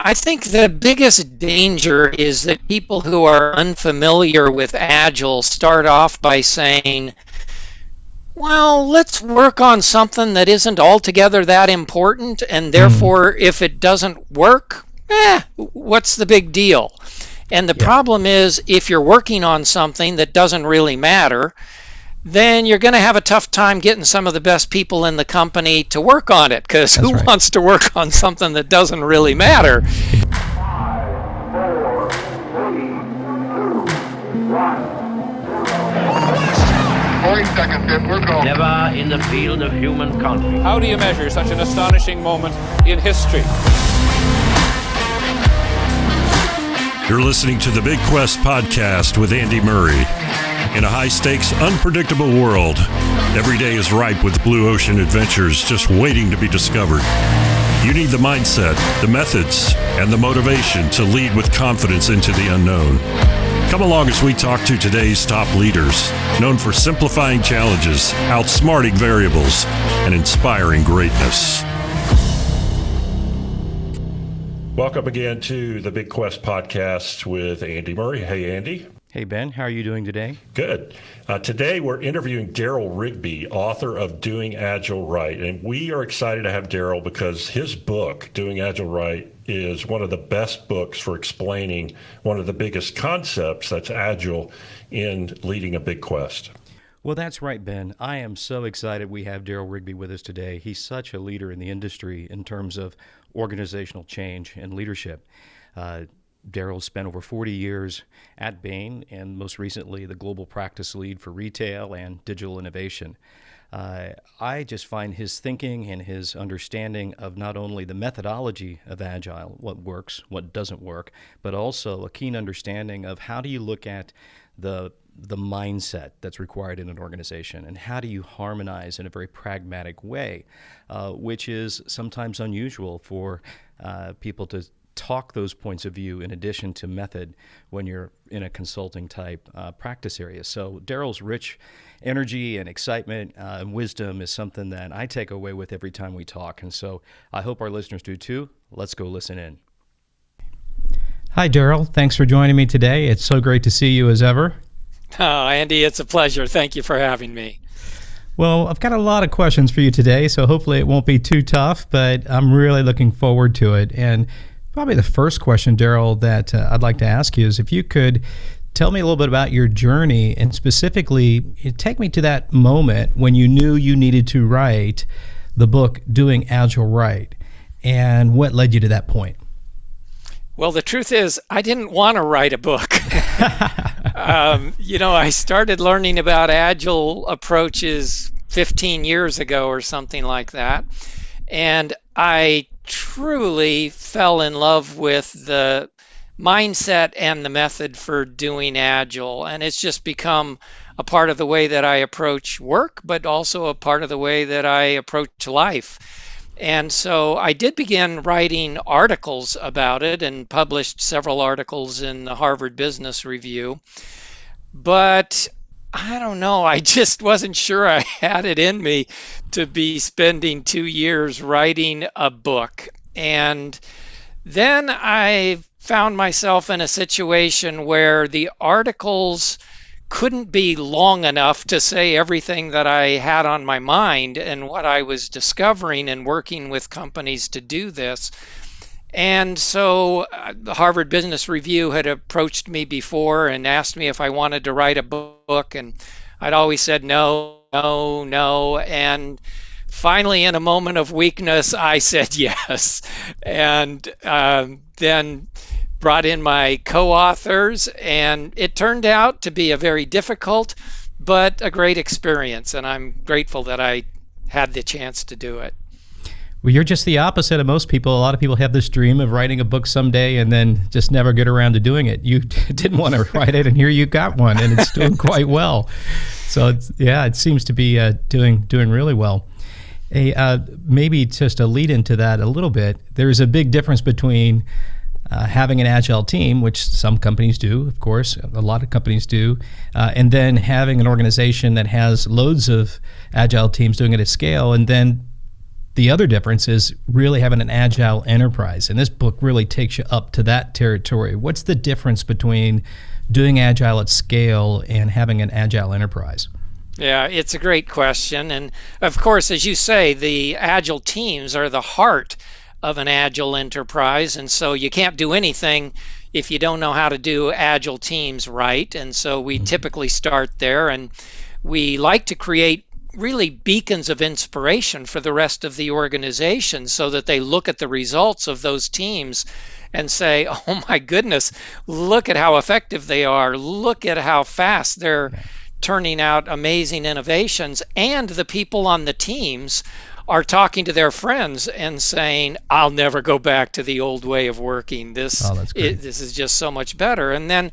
I think the biggest danger is that people who are unfamiliar with Agile start off by saying, well, let's work on something that isn't altogether that important, and therefore, if it doesn't work, what's the big deal? And the problem is, if you're working on something that doesn't really matter, then you're going to have a tough time getting some of the best people in the company to work on it, because who wants to work on something that doesn't really matter? 5, 4, 3, 2, 1. 40 seconds, Pip. We're going. Never in the field of human conflict. How do you measure such an astonishing moment in history? You're listening to the bigQUEST podcast with Andy Murray. In a high-stakes, unpredictable world, every day is ripe with blue ocean adventures just waiting to be discovered. You need the mindset, the methods, and the motivation to lead with confidence into the unknown. Come along as we talk to today's top leaders, known for simplifying challenges, outsmarting variables, and inspiring greatness. Welcome again to the bigQUEST podcast with Andy Murray. Hey, Andy. Hey, Ben. How are you doing today? Good. Today, we're interviewing Darrell Rigby, author of Doing Agile Right. And we are excited to have Darrell because his book, Doing Agile Right, is one of the best books for explaining one of the biggest concepts that's Agile in leading a bigQUEST. Well, that's right, Ben. I am so excited we have Darrell Rigby with us today. He's such a leader in the industry in terms of organizational change and leadership. Darrell spent over 40 years at Bain and most recently the global practice lead for retail and digital innovation. I just find his thinking and his understanding of not only the methodology of Agile, what works, what doesn't work, but also a keen understanding of how do you look at the mindset that's required in an organization and how do you harmonize in a very pragmatic way, which is sometimes unusual for people to talk those points of view in addition to method when you're in a consulting type practice area. So Darrell's rich energy and excitement and wisdom is something that I take away with every time we talk. And so I hope our listeners do too. Let's go listen in. Hi, Darrell. Thanks for joining me today. It's so great to see you as ever. Oh, Andy, it's a pleasure. Thank you for having me. Well, I've got a lot of questions for you today, so hopefully it won't be too tough, but I'm really looking forward to it. And probably the first question, Darrell, that I'd like to ask you is if you could tell me a little bit about your journey and specifically take me to that moment when you knew you needed to write the book Doing Agile Right and what led you to that point. Well, the truth is, I didn't want to write a book. I started learning about Agile approaches 15 years ago or something like that. And I truly fell in love with the mindset and the method for doing Agile. And it's just become a part of the way that I approach work, but also a part of the way that I approach life. And so I did begin writing articles about it and published several articles in the Harvard Business Review. But I don't know, I just wasn't sure I had it in me to be spending 2 years writing a book. And then I found myself in a situation where the articles couldn't be long enough to say everything that I had on my mind and what I was discovering and working with companies to do this. And so the Harvard Business Review had approached me before and asked me if I wanted to write a book, and I'd always said no. And finally, in a moment of weakness, I said yes. And then brought in my co-authors, and it turned out to be a very difficult but a great experience, and I'm grateful that I had the chance to do it. Well, you're just the opposite of most people. A lot of people have this dream of writing a book someday and then just never get around to doing it. You didn't want to write it, and here you got one, and it's doing quite well. So, it seems to be doing really well. Maybe just a lead into that a little bit, there's a big difference between having an Agile team, which some companies do, of course, a lot of companies do, and then having an organization that has loads of Agile teams doing it at scale, and then the other difference is really having an agile enterprise. And this book really takes you up to that territory. What's the difference between doing agile at scale and having an agile enterprise? Yeah, it's a great question. And of course, as you say, the agile teams are the heart of an agile enterprise. And so you can't do anything if you don't know how to do agile teams right. And so we typically start there, and we like to create really beacons of inspiration for the rest of the organization so that they look at the results of those teams and say, oh my goodness, look at how effective they are. Look at how fast they're turning out amazing innovations. And the people on the teams are talking to their friends and saying, I'll never go back to the old way of working. This is just so much better. And then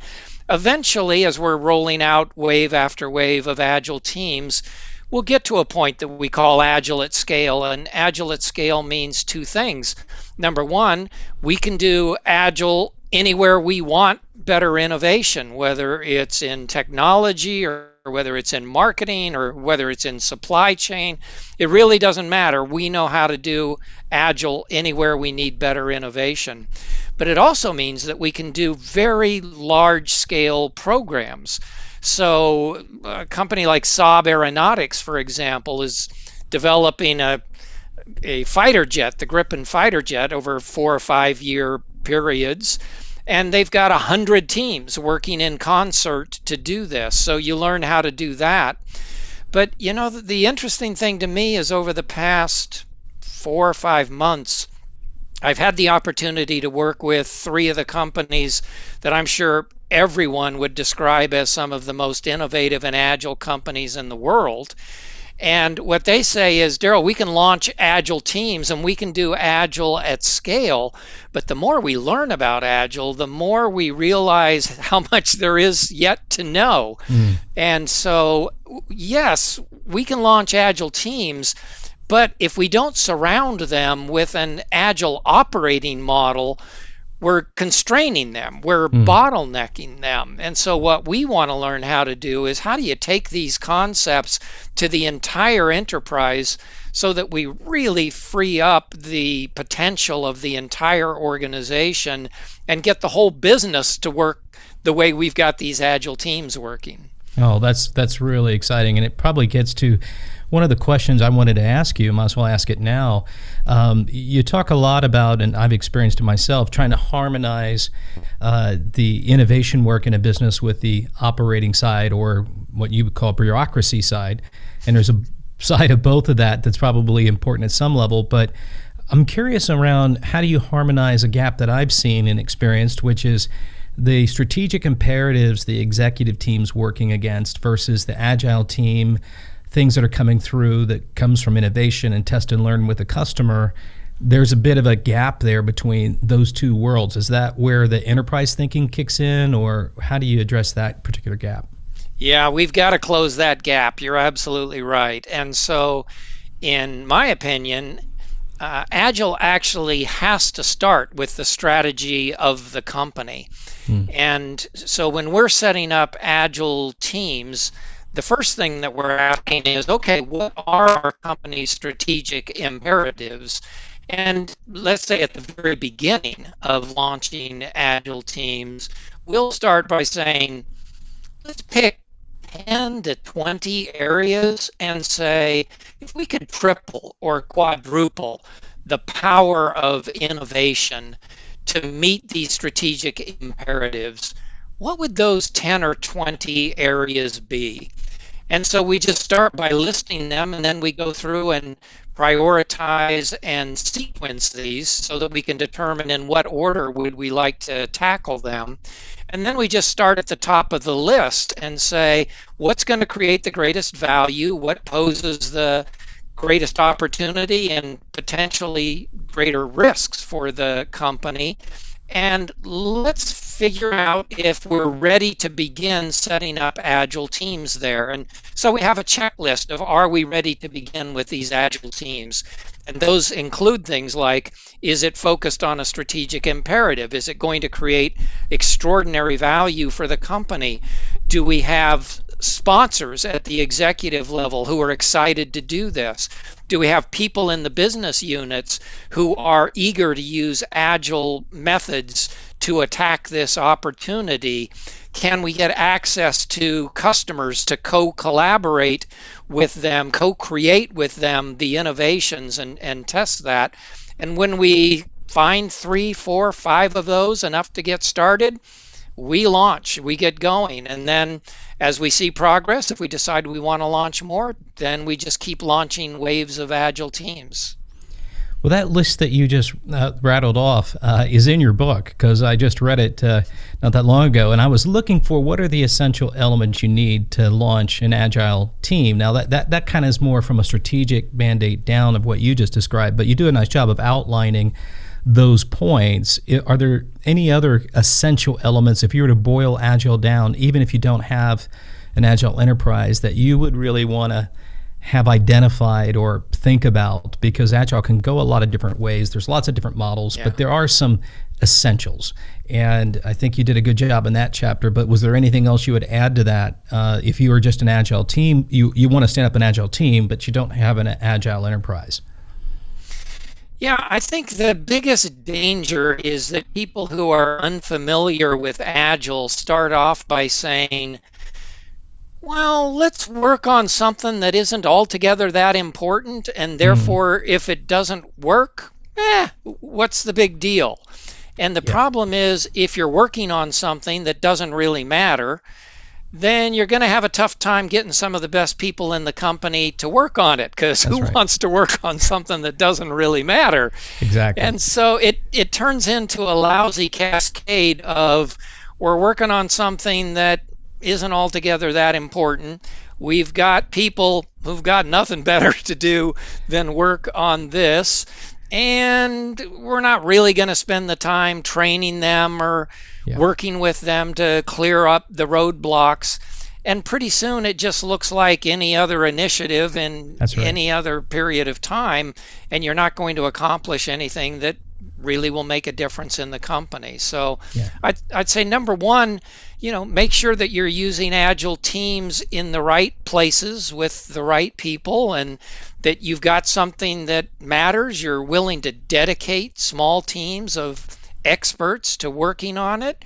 eventually, as we're rolling out wave after wave of agile teams, we'll get to a point that we call agile at scale. And agile at scale means two things. Number one, we can do agile anywhere we want better innovation, whether it's in technology or whether it's in marketing or whether it's in supply chain. It really doesn't matter. We know how to do agile anywhere we need better innovation. But it also means that we can do very large scale programs. So a company like Saab Aeronautics, for example, is developing a fighter jet, the Gripen fighter jet, over 4 or 5 year periods. And they've got 100 teams working in concert to do this. So you learn how to do that. But you know, the interesting thing to me is over the past 4 or 5 months, I've had the opportunity to work with 3 of the companies that I'm sure everyone would describe as some of the most innovative and agile companies in the world. And what they say is, Darrell, we can launch agile teams and we can do agile at scale. But the more we learn about agile, the more we realize how much there is yet to know. And so, yes, we can launch agile teams. But if we don't surround them with an agile operating model, we're constraining them, we're bottlenecking them. And so what we want to learn how to do is, how do you take these concepts to the entire enterprise so that we really free up the potential of the entire organization and get the whole business to work the way we've got these agile teams working? Oh, that's really exciting. And it probably gets to one of the questions I wanted to ask you. Might as well ask it now. You talk a lot about, and I've experienced it myself, trying to harmonize the innovation work in a business with the operating side, or what you would call bureaucracy side. And there's a side of both of that that's probably important at some level. But I'm curious around, how do you harmonize a gap that I've seen and experienced, which is the strategic imperatives the executive team's working against versus the agile team, things that are coming through that comes from innovation and test and learn with the customer. There's a bit of a gap there between those two worlds. Is that where the enterprise thinking kicks in, or how do you address that particular gap? Yeah, we've got to close that gap. You're absolutely right. And so, in my opinion, Agile actually has to start with the strategy of the company. And so when we're setting up Agile teams, the first thing that we're asking is, okay, what are our company's strategic imperatives? And let's say at the very beginning of launching Agile teams, we'll start by saying, let's pick 10 to 20 areas and say, if we could triple or quadruple the power of innovation to meet these strategic imperatives, what would those 10 or 20 areas be? And so we just start by listing them, and then we go through and prioritize and sequence these so that we can determine in what order would we like to tackle them. And then we just start at the top of the list and say, what's going to create the greatest value? What poses the greatest opportunity and potentially greater risks for the company? And let's figure out if we're ready to begin setting up Agile teams there. And so we have a checklist of, are we ready to begin with these Agile teams? And those include things like, is it focused on a strategic imperative? Is it going to create extraordinary value for the company? Do we have sponsors at the executive level who are excited to do this? Do we have people in the business units who are eager to use agile methods to attack this opportunity? Can we get access to customers to co-collaborate with them, co-create with them the innovations and test that? And when we find 3, 4, 5 of those, enough to get started, we launch, we get going. And then as we see progress, if we decide we want to launch more, then we just keep launching waves of agile teams. Well, that list that you just rattled off is in your book, because I just read it not that long ago, and I was looking for what are the essential elements you need to launch an agile team. Now, that kind of is more from a strategic mandate down of what you just described, but you do a nice job of outlining those points. Are there any other essential elements, if you were to boil agile down, even if you don't have an Agile Enterprise, that you would really want to have identified or think about? Because agile can go a lot of different ways. There's lots of different models, but there are some essentials. And I think you did a good job in that chapter, but was there anything else you would add to that? If you were just an agile team, you want to stand up an agile team, but you don't have an Agile Enterprise. Yeah, I think the biggest danger is that people who are unfamiliar with Agile start off by saying, well, let's work on something that isn't altogether that important, and therefore, if it doesn't work, what's the big deal? And the problem is, if you're working on something that doesn't really matter, then you're going to have a tough time getting some of the best people in the company to work on it, because who wants to work on something that doesn't really matter? Exactly. And so it turns into a lousy cascade of, we're working on something that isn't altogether that important. We've got people who've got nothing better to do than work on this, and we're not really going to spend the time training them or working with them to clear up the roadblocks. And pretty soon it just looks like any other initiative in any other period of time, and you're not going to accomplish anything that really will make a difference in the company. So I'd say number one, make sure that you're using agile teams in the right places with the right people, and that you've got something that matters. You're willing to dedicate small teams of experts to working on it,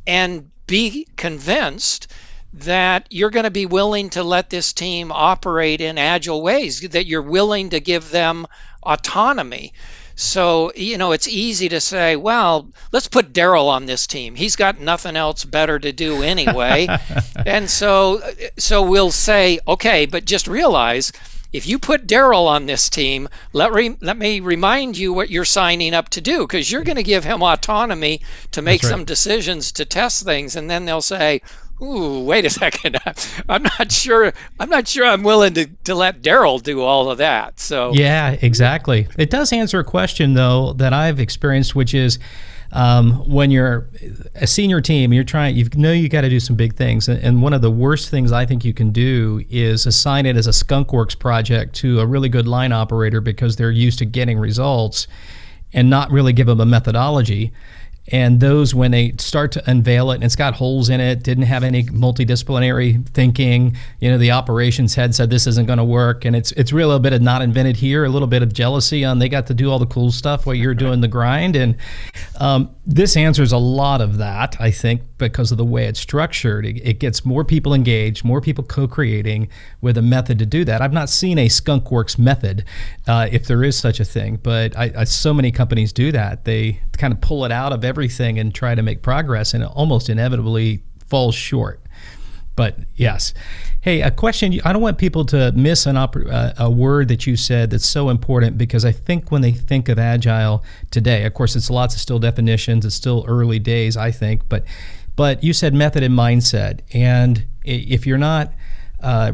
and be convinced that you're going to be willing to let this team operate in agile ways, that you're willing to give them autonomy. So, it's easy to say, well, let's put Darrell on this team. He's got nothing else better to do anyway. And so we'll say, okay, but just realize, if you put Darrell on this team, let me remind you what you're signing up to do, because you're going to give him autonomy to make some decisions, to test things, and then they'll say, ooh, wait a second, I'm not sure I'm willing to let Darrell do all of that. So yeah, exactly. It does answer a question, though, that I've experienced, which is when you're a senior team, you got to do some big things, and one of the worst things I think you can do is assign it as a Skunk Works project to a really good line operator, because they're used to getting results, and not really give them a methodology. And those, when they start to unveil it, and it's got holes in it, didn't have any multidisciplinary thinking, the operations head said this isn't going to work, and it's really a bit of not invented here, a little bit of jealousy on they got to do all the cool stuff while you're doing the grind. And this answers a lot of that, I think, because of the way it's structured. It gets more people engaged, more people co-creating with a method to do that. I've not seen a Skunk Works method, if there is such a thing, but so many companies do that. They kind of pull it out of everything and try to make progress, and it almost inevitably falls short. But yes. Hey, a question. I don't want people to miss a word that you said that's so important, because I think when they think of Agile today, of course, it's lots of still definitions. It's still early days, I think. But you said method and mindset. And if you're not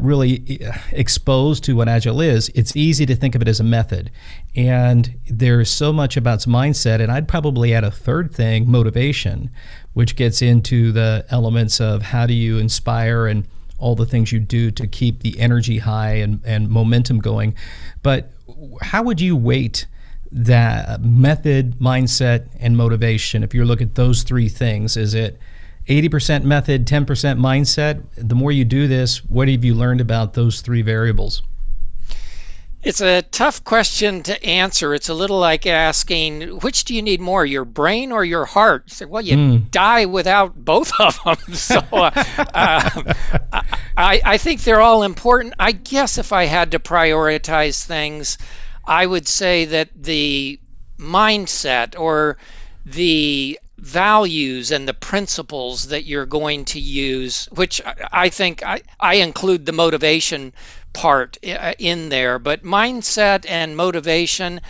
really exposed to what Agile is, it's easy to think of it as a method. And there's so much about its mindset, and I'd probably add a third thing, motivation, which gets into the elements of how do you inspire and all the things you do to keep the energy high and momentum going. But how would you weight that method, mindset, and motivation? If you look at those three things, is it 80% method, 10% mindset. The more you do this, what have you learned about those three variables? It's a tough question to answer. It's a little like asking, which do you need more, your brain or your heart? You say, well, you die without both of them. So I think they're all important. I guess if I had to prioritize things, I would say that the mindset or the values and the principles that you're going to use, which I think I include the motivation part in there, but mindset and motivation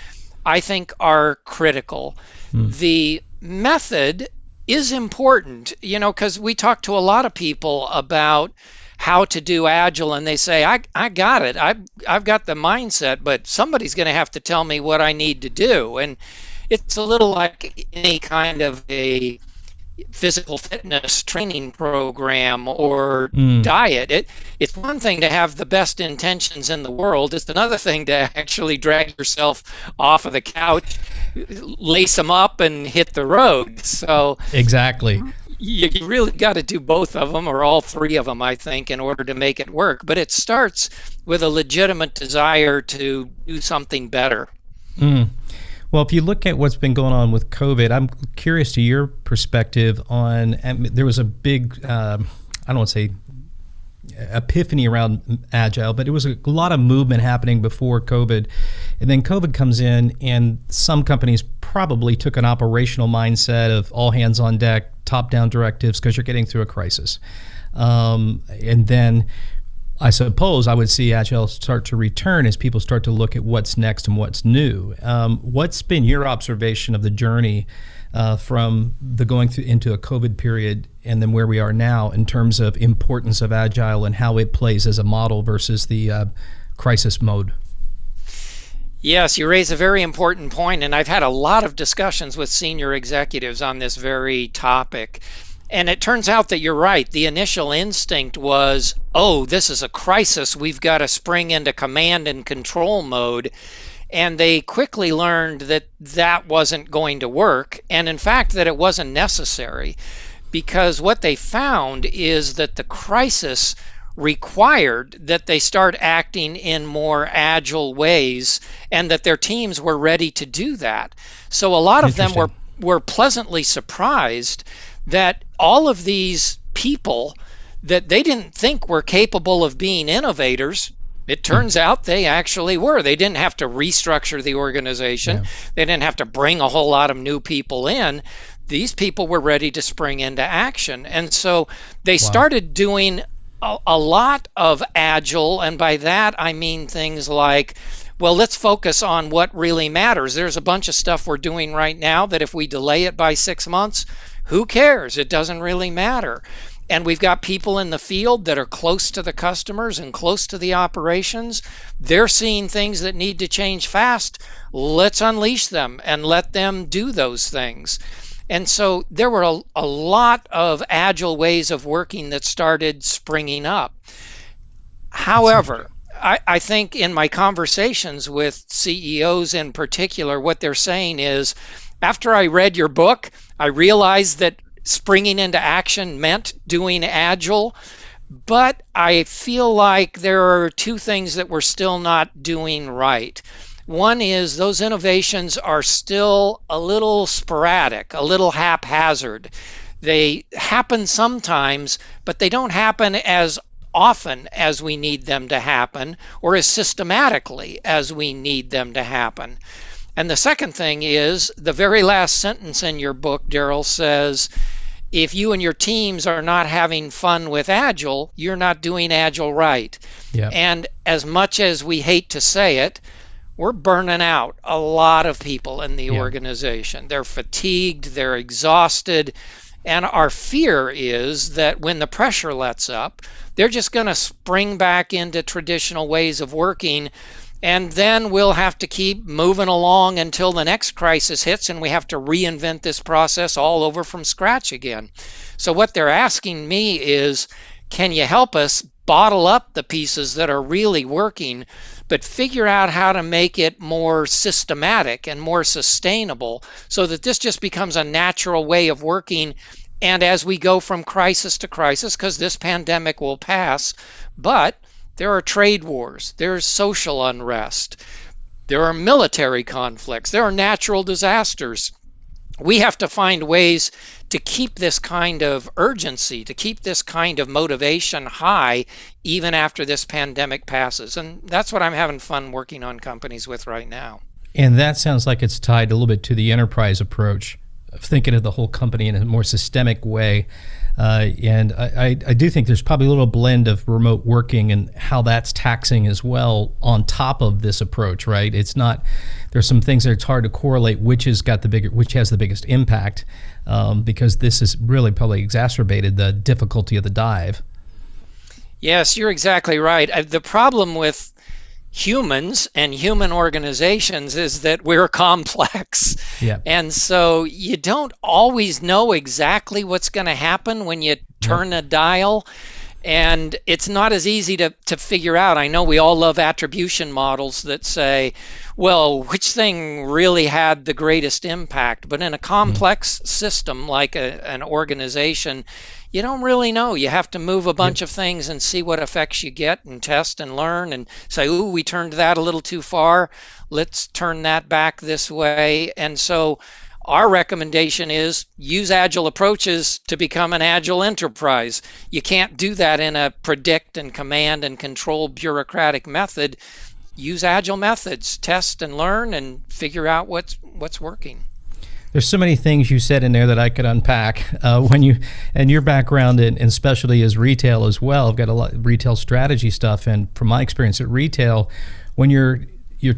I think are critical. The method is important, because we talk to a lot of people about how to do Agile, and they say, I got it, I've got the mindset, but somebody's going to have to tell me what I need to do. And it's a little like any kind of a physical fitness training program or diet. It's one thing to have the best intentions in the world. It's another thing to actually drag yourself off of the couch, lace them up, and hit the road. So exactly. You really got to do both of them or all three of them, I think, in order to make it work. But it starts with a legitimate desire to do something better. Well, if you look at what's been going on with COVID, I'm curious to your perspective on, there was a big, I don't want to say epiphany around Agile, but it was a lot of movement happening before COVID. And then COVID comes in, and some companies probably took an operational mindset of all hands on deck, top-down directives, because you're getting through a crisis. And then I suppose I would see Agile start to return as people start to look at what's next and what's new. What's been your observation of the journey from the going through into a COVID period and then where we are now in terms of importance of Agile and how it plays as a model versus the crisis mode? Yes, you raise a very important point, and I've had a lot of discussions with senior executives on this very topic. And it turns out that you're right. The initial instinct was, oh, this is a crisis. We've got to spring into command and control mode. And they quickly learned that that wasn't going to work. And in fact, that it wasn't necessary, because what they found is that the crisis required that they start acting in more agile ways and that their teams were ready to do that. So a lot of them were pleasantly surprised that all of these people that they didn't think were capable of being innovators, it turns out they actually were. They didn't have to restructure the organization. Yeah. They didn't have to bring a whole lot of new people in. These people were ready to spring into action. And so they started doing a lot of Agile, and by that I mean things like, well, let's focus on what really matters. There's a bunch of stuff we're doing right now that if we delay it by 6 months, who cares? It doesn't really matter. And we've got people in the field that are close to the customers and close to the operations. They're seeing things that need to change fast. Let's unleash them and let them do those things. And so there were a lot of agile ways of working that started springing up. However, I think in my conversations with CEOs in particular, what they're saying is, after I read your book, I realized that springing into action meant doing Agile, but I feel like there are two things that we're still not doing right. One is those innovations are still a little sporadic, a little haphazard. They happen sometimes, but they don't happen as often as we need them to happen or as systematically as we need them to happen. And the second thing is the very last sentence in your book, Darrell, says, if you and your teams are not having fun with Agile, you're not doing Agile right. Yep. And as much as we hate to say it, we're burning out a lot of people in the organization. They're fatigued, they're exhausted, and our fear is that when the pressure lets up, they're just going to spring back into traditional ways of working, and then we'll have to keep moving along until the next crisis hits and we have to reinvent this process all over from scratch again. So what they're asking me is, can you help us bottle up the pieces that are really working, but figure out how to make it more systematic and more sustainable so that this just becomes a natural way of working And as we go from crisis to crisis, because this pandemic will pass, but there are trade wars, there's social unrest, there are military conflicts, there are natural disasters. We have to find ways to keep this kind of urgency, to keep this kind of motivation high, even after this pandemic passes. And that's what I'm having fun working on companies with right now. And that sounds like it's tied a little bit to the enterprise approach of thinking of the whole company in a more systemic way. And I do think there's probably a little blend of remote working and how that's taxing as well on top of this approach, right? It's not, there's some things that it's hard to correlate which has the biggest impact, because this has really probably exacerbated the difficulty of the dive. Yes, you're exactly right. The problem with humans and human organizations is that we're complex. Yeah. And so you don't always know exactly what's going to happen when you turn a dial. And it's not as easy to figure out. I know we all love attribution models that say, well, which thing really had the greatest impact? But in a complex system like an organization, you don't really know. You have to move a bunch of things and see what effects you get and test and learn and say, ooh, we turned that a little too far. Let's turn that back this way. And so our recommendation is use agile approaches to become an agile enterprise. You can't do that in a predict and command and control bureaucratic method. Use agile methods, test and learn and figure out what's working. There's so many things you said in there that I could unpack. When you and your background in specialty is retail as well. I've got a lot of retail strategy stuff, and from my experience at retail, when you're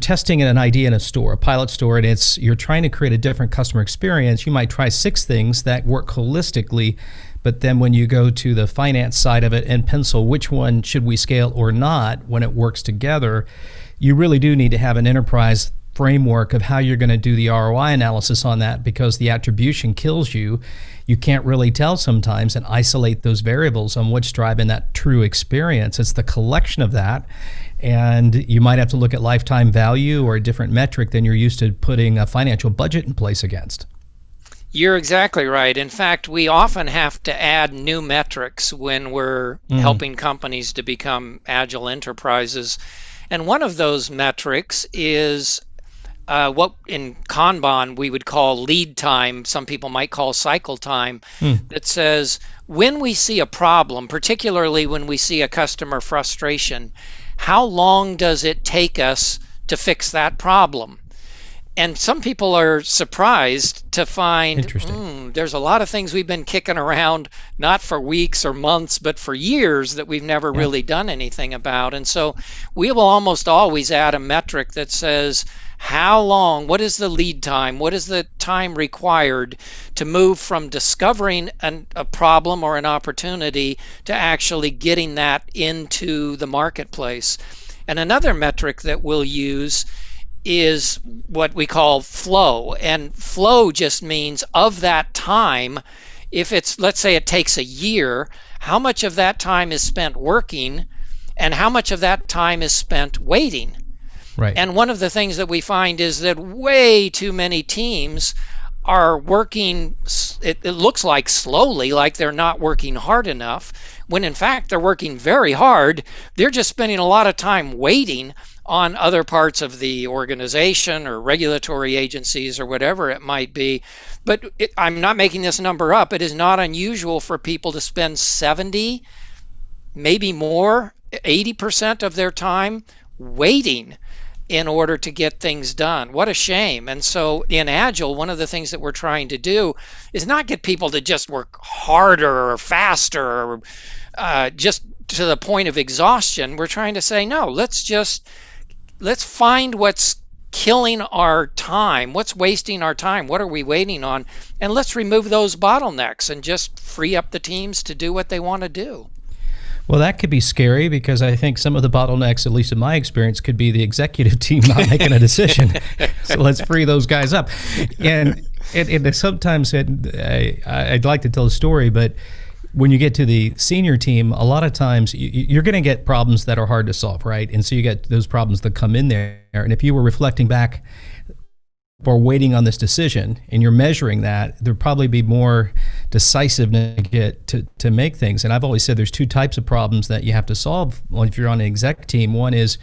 testing an idea in a store, a pilot store, and you're trying to create a different customer experience, you might try 6 things that work holistically, but then when you go to the finance side of it and pencil which one should we scale or not when it works together, you really do need to have an enterprise framework of how you're going to do the ROI analysis on that, because the attribution kills you. You can't really tell sometimes and isolate those variables on what's driving that true experience. It's the collection of that, and you might have to look at lifetime value or a different metric than you're used to putting a financial budget in place against. You're exactly right. In fact, we often have to add new metrics when we're helping companies to become agile enterprises. And one of those metrics is what in Kanban we would call lead time, some people might call cycle time, that says when we see a problem, particularly when we see a customer frustration, how long does it take us to fix that problem? And some people are surprised to find there's a lot of things we've been kicking around, not for weeks or months, but for years that we've never really done anything about. And so we will almost always add a metric that says, how long, what is the lead time? What is the time required to move from discovering a problem or an opportunity to actually getting that into the marketplace? And another metric that we'll use is what we call flow. And flow just means of that time, if it's, let's say it takes a year, how much of that time is spent working and how much of that time is spent waiting? Right. And one of the things that we find is that way too many teams are working, it looks like slowly, like they're not working hard enough, when in fact they're working very hard. They're just spending a lot of time waiting on other parts of the organization or regulatory agencies or whatever it might be. But I'm not making this number up. It is not unusual for people to spend 70, maybe more, 80% of their time waiting in order to get things done. What a shame. And so in Agile, one of the things that we're trying to do is not get people to just work harder or faster or just to the point of exhaustion. We're trying to say, no, let's find what's killing our time, what's wasting our time, what are we waiting on, and let's remove those bottlenecks and just free up the teams to do what they want to do. Well, that could be scary, because I think some of the bottlenecks, at least in my experience, could be the executive team not making a decision. So let's free those guys up. And sometimes I'd like to tell a story, but when you get to the senior team, a lot of times you're going to get problems that are hard to solve, right? And so you get those problems that come in there. And if you were reflecting back or waiting on this decision and you're measuring that, there'd probably be more decisiveness to get to make things. And I've always said there's two types of problems that you have to solve if you're on an exec team. One is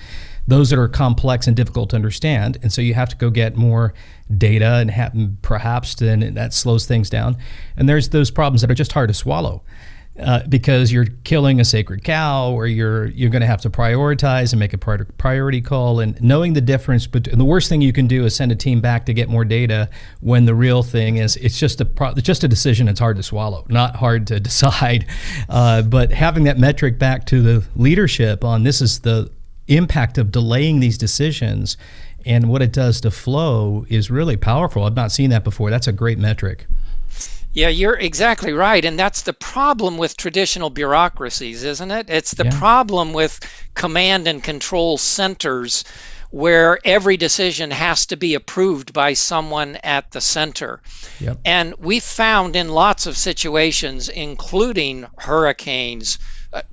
those that are complex and difficult to understand, and so you have to go get more data, and perhaps then that slows things down. And there's those problems that are just hard to swallow. Because you're killing a sacred cow, or you're going to have to prioritize and make a priority call, and knowing the difference. But the worst thing you can do is send a team back to get more data when the real thing is it's just a decision. It's hard to swallow, not hard to decide. But having that metric back to the leadership on this is the impact of delaying these decisions and what it does to flow is really powerful. I've not seen that before. That's a great metric. Yeah, you're exactly right. And that's the problem with traditional bureaucracies, isn't it? It's the problem with command and control centers where every decision has to be approved by someone at the center. Yep. And we found in lots of situations, including hurricanes,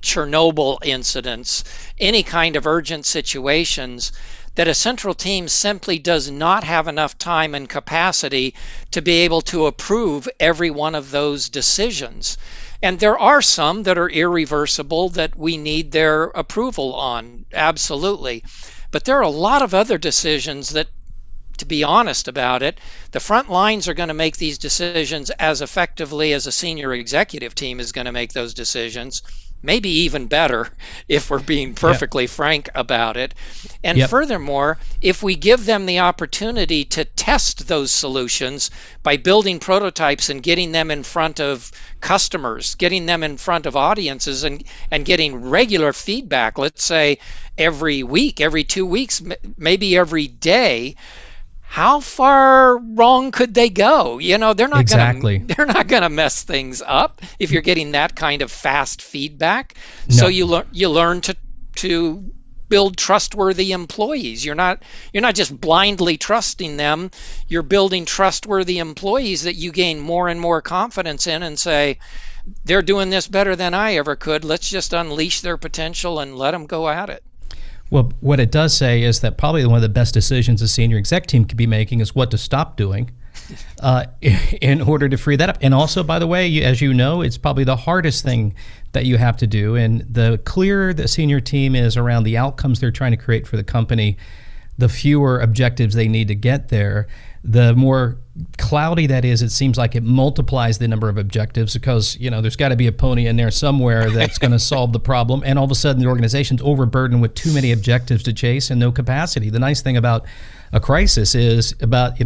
Chernobyl incidents, any kind of urgent situations, that a central team simply does not have enough time and capacity to be able to approve every one of those decisions. And there are some that are irreversible that we need their approval on, absolutely. But there are a lot of other decisions that, to be honest about it, the front lines are going to make these decisions as effectively as a senior executive team is going to make those decisions. Maybe even better if we're being perfectly frank about it. And furthermore, if we give them the opportunity to test those solutions by building prototypes and getting them in front of customers, getting them in front of audiences, and getting regular feedback, let's say every week, every 2 weeks, maybe every day, how far wrong could they go? You know, they're not going to mess things up if you're getting that kind of fast feedback. No. So you learn to build trustworthy employees. You're not just blindly trusting them. You're building trustworthy employees that you gain more and more confidence in, and say, they're doing this better than I ever could. Let's just unleash their potential and let them go at it. Well, what it does say is that probably one of the best decisions a senior exec team could be making is what to stop doing in order to free that up. And also, by the way, as you know, it's probably the hardest thing that you have to do. And the clearer the senior team is around the outcomes they're trying to create for the company, the fewer objectives they need to get there. The more cloudy that is, it seems like it multiplies the number of objectives, because there's got to be a pony in there somewhere that's going to solve the problem, and all of a sudden the organization's overburdened with too many objectives to chase and no capacity. The nice thing about a crisis is about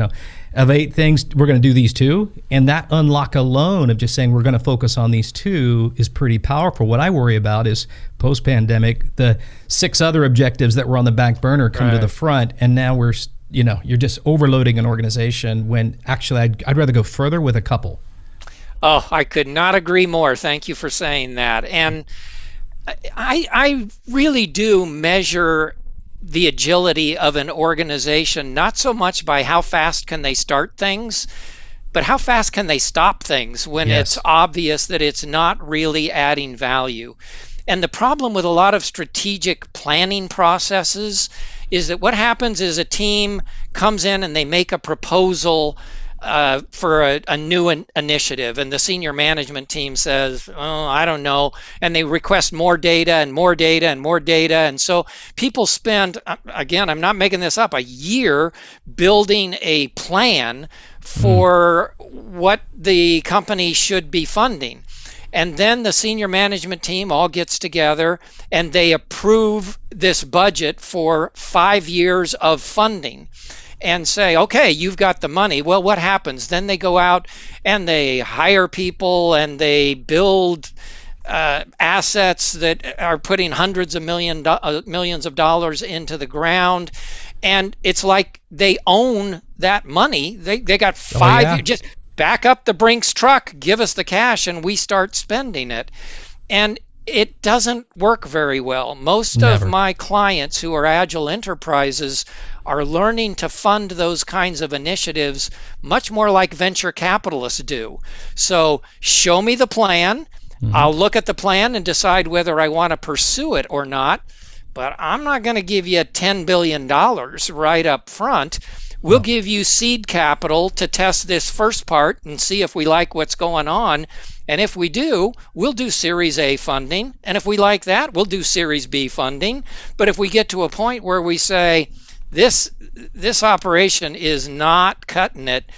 of 8 things, we're going to do these 2, and that unlock alone of just saying we're going to focus on these 2 is pretty powerful. What I worry about is post-pandemic, the 6 other objectives that were on the back burner come to the front, and now you're just overloading an organization when actually I'd rather go further with a couple. Oh, I could not agree more. Thank you for saying that. And I really do measure the agility of an organization not so much by how fast can they start things, but how fast can they stop things when it's obvious that it's not really adding value. And the problem with a lot of strategic planning processes is that what happens is a team comes in and they make a proposal for a new initiative, and the senior management team says, oh, I don't know, and they request more data and more data and more data. And so people spend, again, I'm not making this up, a year building a plan for what the company should be funding. And then the senior management team all gets together and they approve this budget for 5 years of funding and say, okay, you've got the money. Well, what happens? Then they go out and they hire people and they build assets that are putting hundreds of millions of dollars into the ground. And it's like they own that money. They got 5 years. Just back up the Brinks truck, give us the cash, and we start spending it. And it doesn't work very well. Most of my clients who are Agile Enterprises are learning to fund those kinds of initiatives much more like venture capitalists do. So show me the plan. I'll look at the plan and decide whether I want to pursue it or not. But I'm not going to give you $10 billion right up front. We'll give you seed capital to test this first part and see if we like what's going on. And if we do, we'll do Series A funding. And if we like that, we'll do Series B funding. But if we get to a point where we say, this operation is not cutting it,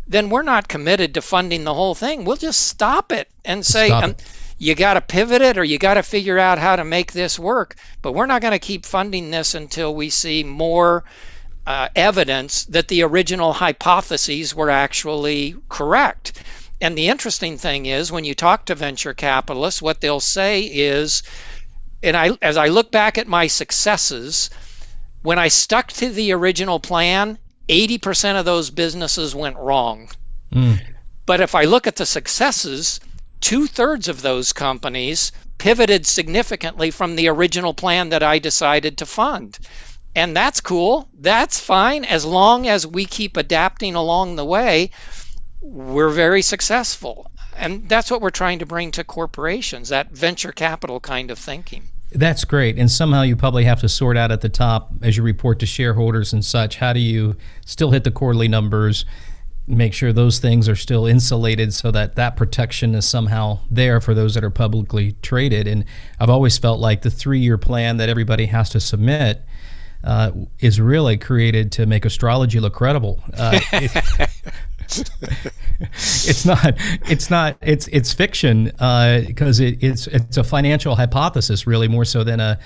then we're not committed to funding the whole thing. We'll just stop it and say, you got to pivot it, or you got to figure out how to make this work. But we're not going to keep funding this until we see more evidence that the original hypotheses were actually correct. And the interesting thing is, when you talk to venture capitalists, what they'll say is, as I look back at my successes, when I stuck to the original plan, 80% of those businesses went wrong. But if I look at the successes, 2/3 of those companies pivoted significantly from the original plan that I decided to fund. And that's cool. That's fine. As long as we keep adapting along the way, we're very successful. And that's what we're trying to bring to corporations, that venture capital kind of thinking. That's great. And somehow you probably have to sort out at the top as you report to shareholders and such. How do you still hit the quarterly numbers, make sure those things are still insulated so that that protection is somehow there for those that are publicly traded? And I've always felt like the 3-year plan that everybody has to submit is really created to make astrology look credible. It's fiction because it's a financial hypothesis, really, more so than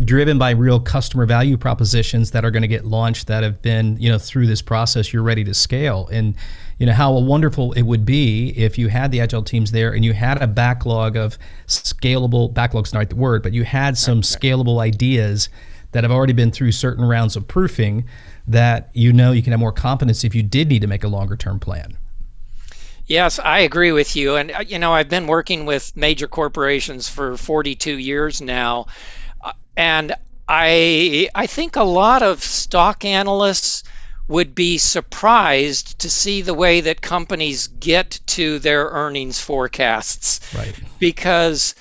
driven by real customer value propositions that are going to get launched, that have been, through this process, you're ready to scale. And how wonderful it would be if you had the Agile teams there and you had a backlog of scalable, backlog's not the word, but you had some scalable ideas that have already been through certain rounds of proofing, that you can have more confidence if you did need to make a longer term plan. Yes, I agree with you. And, I've been working with major corporations for 42 years now. And I think a lot of stock analysts would be surprised to see the way that companies get to their earnings forecasts. Right. Because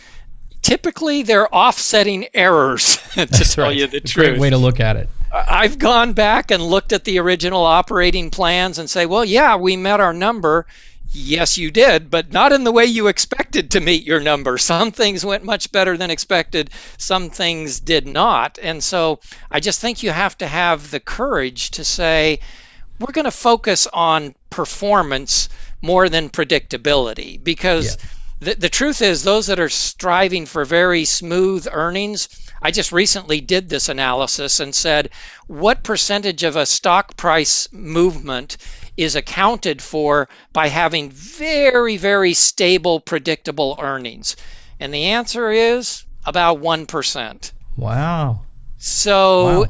typically they're offsetting errors, to tell you the truth. Great way to look at it. I've gone back and looked at the original operating plans and say, well, yeah, we met our number. Yes, you did, but not in the way you expected to meet your number. Some things went much better than expected. Some things did not. And so I just think you have to have the courage to say, we're going to focus on performance more than predictability, because the truth is, those that are striving for very smooth earnings, I just recently did this analysis and said, what percentage of a stock price movement is accounted for by having very, very stable, predictable earnings? And the answer is about 1%. Wow. So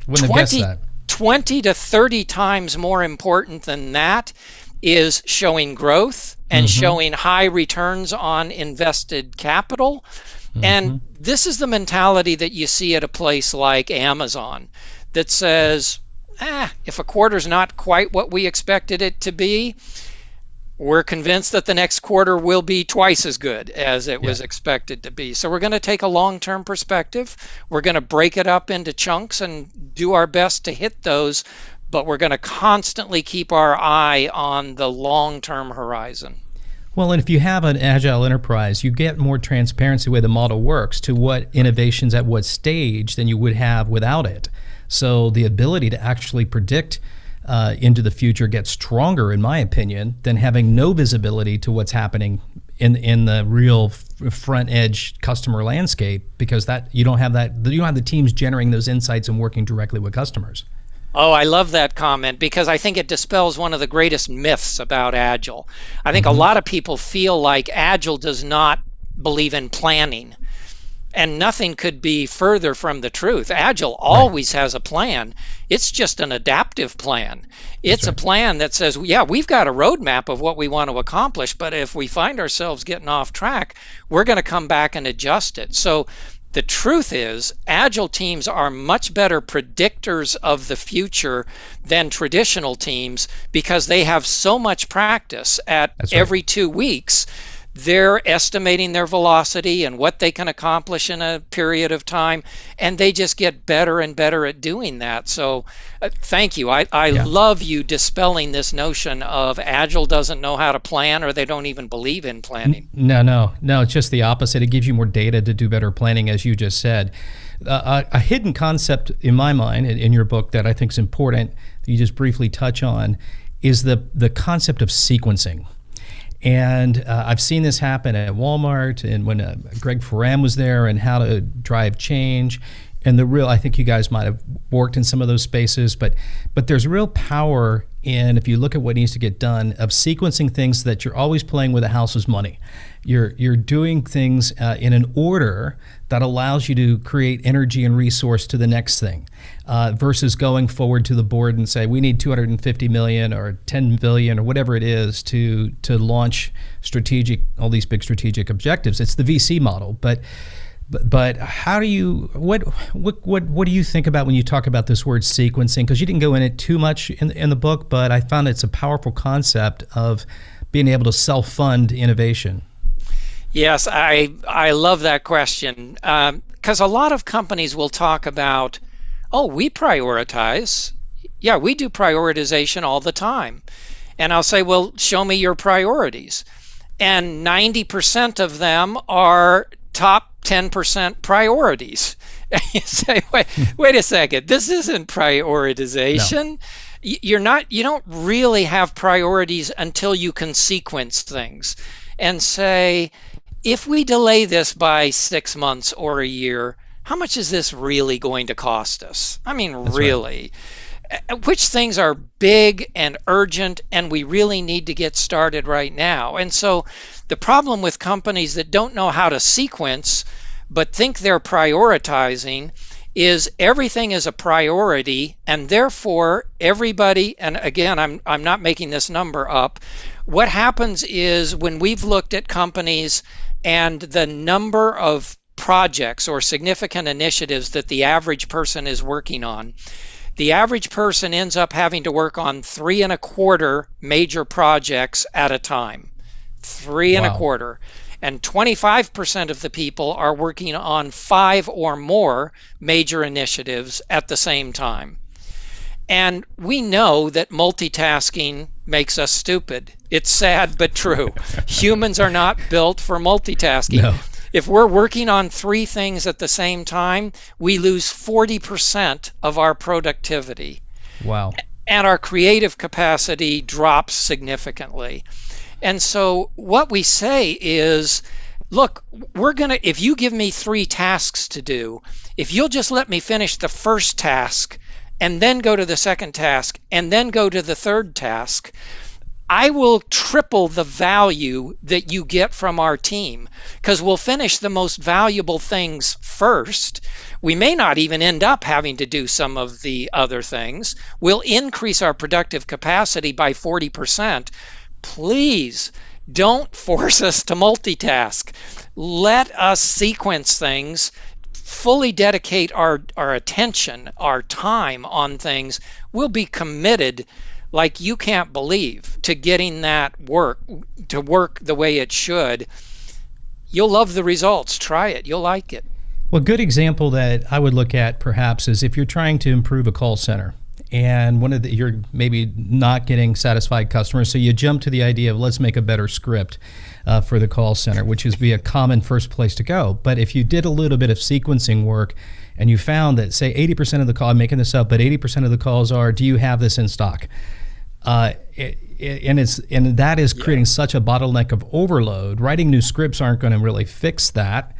Wouldn't have guessed that. 20 to 30 times more important than that is showing growth and showing high returns on invested capital. And this is the mentality that you see at a place like Amazon that says, if a quarter's not quite what we expected it to be, we're convinced that the next quarter will be twice as good as it was expected to be. So we're going to take a long-term perspective. We're going to break it up into chunks and do our best to hit those, but we're going to constantly keep our eye on the long-term horizon. Well, and if you have an Agile Enterprise, you get more transparency the way the model works to what innovations at what stage than you would have without it. So the ability to actually predict into the future gets stronger, in my opinion, than having no visibility to what's happening in the real front edge customer landscape, because that you don't have the teams generating those insights and working directly with customers. Oh, I love that comment, because I think it dispels one of the greatest myths about Agile. I think a lot of people feel like Agile does not believe in planning. And nothing could be further from the truth. Agile always has a plan. It's just an adaptive plan. It's a plan that says, we've got a roadmap of what we want to accomplish, but if we find ourselves getting off track, we're going to come back and adjust it. So the truth is, Agile teams are much better predictors of the future than traditional teams, because they have so much practice at every 2 weeks they're estimating their velocity and what they can accomplish in a period of time, and they just get better and better at doing that. So thank you. I love you dispelling this notion of Agile doesn't know how to plan, or they don't even believe in planning. No, it's just the opposite. It gives you more data to do better planning, as you just said. A hidden concept in my mind in your book that I think is important that you just briefly touch on is the concept of sequencing. And I've seen this happen at Walmart, and when Greg Ferram was there, and how to drive change. And I think you guys might have worked in some of those spaces, but there's real power in, if you look at what needs to get done, of sequencing things that you're always playing with the house's money. You're doing things in an order that allows you to create energy and resource to the next thing, versus going forward to the board and say, we need 250 million or 10 billion or whatever it is to launch all these big strategic objectives. It's the VC model, but how do you what do you think about when you talk about this word sequencing? Because you didn't go in it too much in the book, but I found it's a powerful concept of being able to self-fund innovation. Yes, I love that question, because a lot of companies will talk about, oh, we prioritize. Yeah, we do prioritization all the time. And I'll say, well, show me your priorities. And 90% of them are top 10% priorities. And you say, wait a second, this isn't prioritization. No. You don't really have priorities until you can sequence things and say, if we delay this by 6 months or a year, how much is this really going to cost us? I mean, that's really. Right. Which things are big and urgent and we really need to get started right now? And so the problem with companies that don't know how to sequence but think they're prioritizing is everything is a priority, and therefore everybody, and again, I'm not making this number up, what happens is when we've looked at companies and the number of projects or significant initiatives that the average person is working on, the average person ends up having to work on 3.25 major projects at a time. 3.25. And 25% of the people are working on 5 or more major initiatives at the same time. And we know that multitasking makes us stupid. It's sad but true. Humans are not built for multitasking. No. If we're working on 3 things at the same time, we lose 40% of our productivity. Wow. And our creative capacity drops significantly. And so what we say is, look, if you give me 3 tasks to do, if you'll just let me finish the first task and then go to the second task and then go to the third task, I will triple the value that you get from our team, because we'll finish the most valuable things first. We may not even end up having to do some of the other things. We'll increase our productive capacity by 40%. Please don't force us to multitask. Let us sequence things, fully dedicate our attention, our time on things. We'll be committed like you can't believe to getting that work to work the way it should. You'll love the results. Try it. You'll like it. Well, a good example that I would look at perhaps is if you're trying to improve a call center. And you're maybe not getting satisfied customers, so you jump to the idea of let's make a better script for the call center, which is be a common first place to go. But if you did a little bit of sequencing work and you found that, say, 80% of the call, I'm making this up, but 80% of the calls are, do you have this in stock? And that is creating such a bottleneck of overload. Writing new scripts aren't going to really fix that.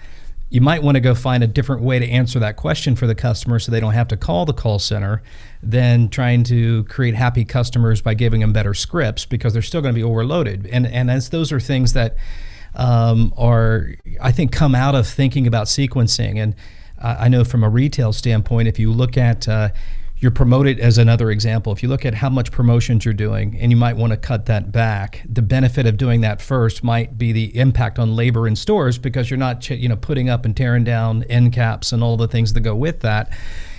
You might want to go find a different way to answer that question for the customer so they don't have to call the call center than trying to create happy customers by giving them better scripts, because they're still going to be overloaded. And as those are things that I think, come out of thinking about sequencing. And I know from a retail standpoint, if you look at you're promoted as another example. If you look at how much promotions you're doing and you might want to cut that back, the benefit of doing that first might be the impact on labor in stores, because you're not putting up and tearing down end caps and all the things that go with that.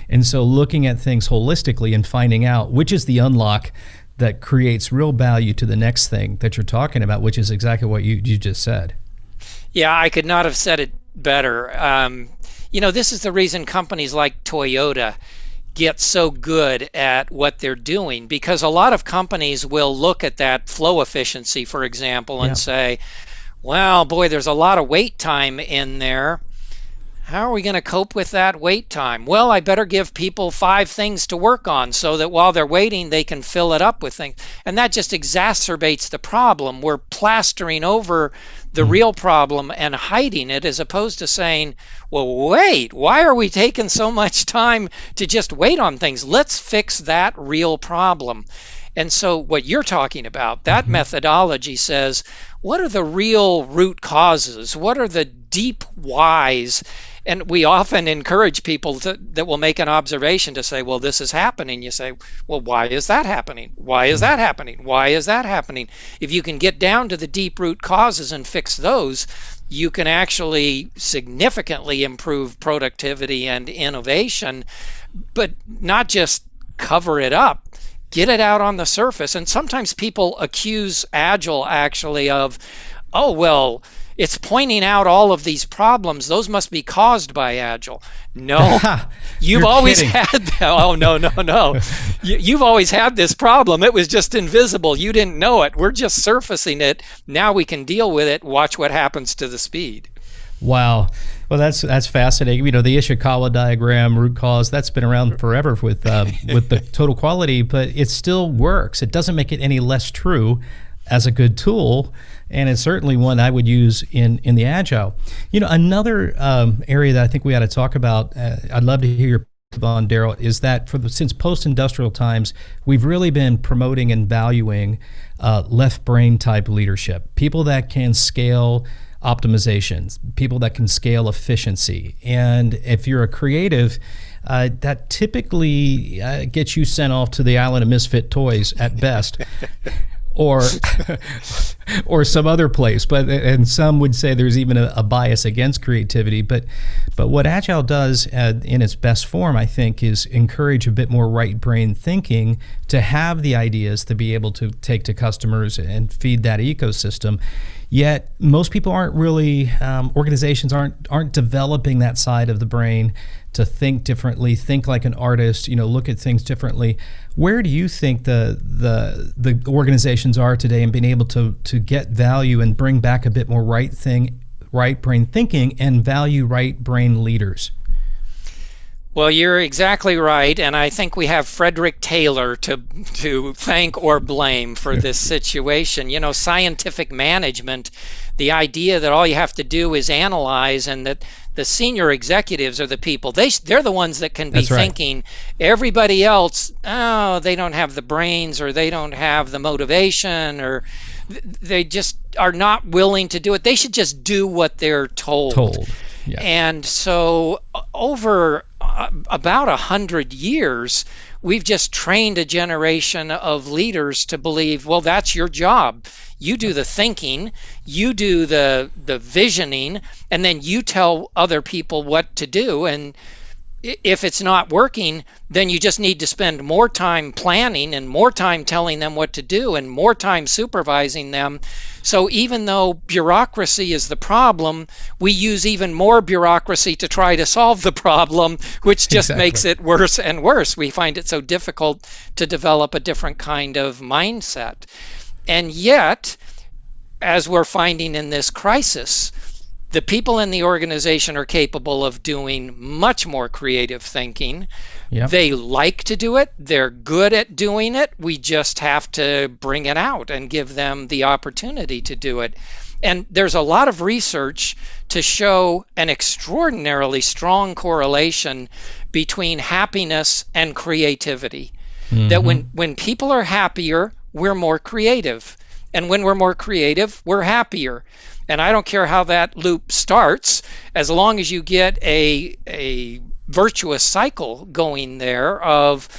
And so looking at things holistically and finding out which is the unlock that creates real value to the next thing that you're talking about, which is exactly what you just said. Yeah, I could not have said it better. This is the reason companies like Toyota get so good at what they're doing, because a lot of companies will look at that flow efficiency, for example, and say, well, boy, there's a lot of wait time in there. How are we going to cope with that wait time? Well, I better give people 5 things to work on so that while they're waiting, they can fill it up with things. And that just exacerbates the problem. We're plastering over the real problem and hiding it, as opposed to saying, well, wait, why are we taking so much time to just wait on things? Let's fix that real problem. And so what you're talking about, that methodology says, what are the real root causes? What are the deep whys? And we often encourage people that will make an observation to say, well, this is happening. You say, well, why is that happening? Why is that happening? Why is that happening? If you can get down to the deep root causes and fix those, you can actually significantly improve productivity and innovation, but not just cover it up. Get it out on the surface. And sometimes people accuse Agile actually of, oh, well, it's pointing out all of these problems. Those must be caused by Agile. No, you've always had that. Oh, no. You've always had this problem. It was just invisible. You didn't know it. We're just surfacing it. Now we can deal with it. Watch what happens to the speed. Wow. Well, that's fascinating. The Ishikawa diagram, root cause, that's been around forever with the total quality, but it still works. It doesn't make it any less true as a good tool, and it's certainly one I would use in the Agile. Another area that I think we ought to talk about, I'd love to hear your on, Darrell, is that since post-industrial times, we've really been promoting and valuing left brain type leadership, people that can scale optimizations, people that can scale efficiency. And if you're a creative, that typically gets you sent off to the island of misfit toys at best. Or some other place, and some would say there's even a bias against creativity. But what Agile does in its best form, I think, is encourage a bit more right brain thinking, to have the ideas to be able to take to customers and feed that ecosystem. Yet most people aren't really, organizations aren't developing that side of the brain to think differently, think like an artist, look at things differently. Where do you think the organizations are today in being able to get value and bring back a bit more right brain thinking and value right brain leaders? Well, you're exactly right, and I think we have Frederick Taylor to thank or blame for this situation. Scientific management, the idea that all you have to do is analyze, and that the senior executives are the people. They're the ones that can be thinking. Everybody else, they don't have the brains, or they don't have the motivation, or they just are not willing to do it. They should just do what they're told. Yeah. And so over about 100 years, we've just trained a generation of leaders to believe, well, that's your job. You do the thinking, you do the visioning, and then you tell other people what to do. And if it's not working, then you just need to spend more time planning and more time telling them what to do and more time supervising them. So even though bureaucracy is the problem, we use even more bureaucracy to try to solve the problem, which just makes it worse and worse. We find it so difficult to develop a different kind of mindset. And yet, as we're finding in this crisis, the people in the organization are capable of doing much more creative thinking. Yep. They like to do it. They're good at doing it. We just have to bring it out and give them the opportunity to do it. And there's a lot of research to show an extraordinarily strong correlation between happiness and creativity. Mm-hmm. That when people are happier, we're more creative. And when we're more creative, we're happier. And I don't care how that loop starts, as long as you get a virtuous cycle going there of,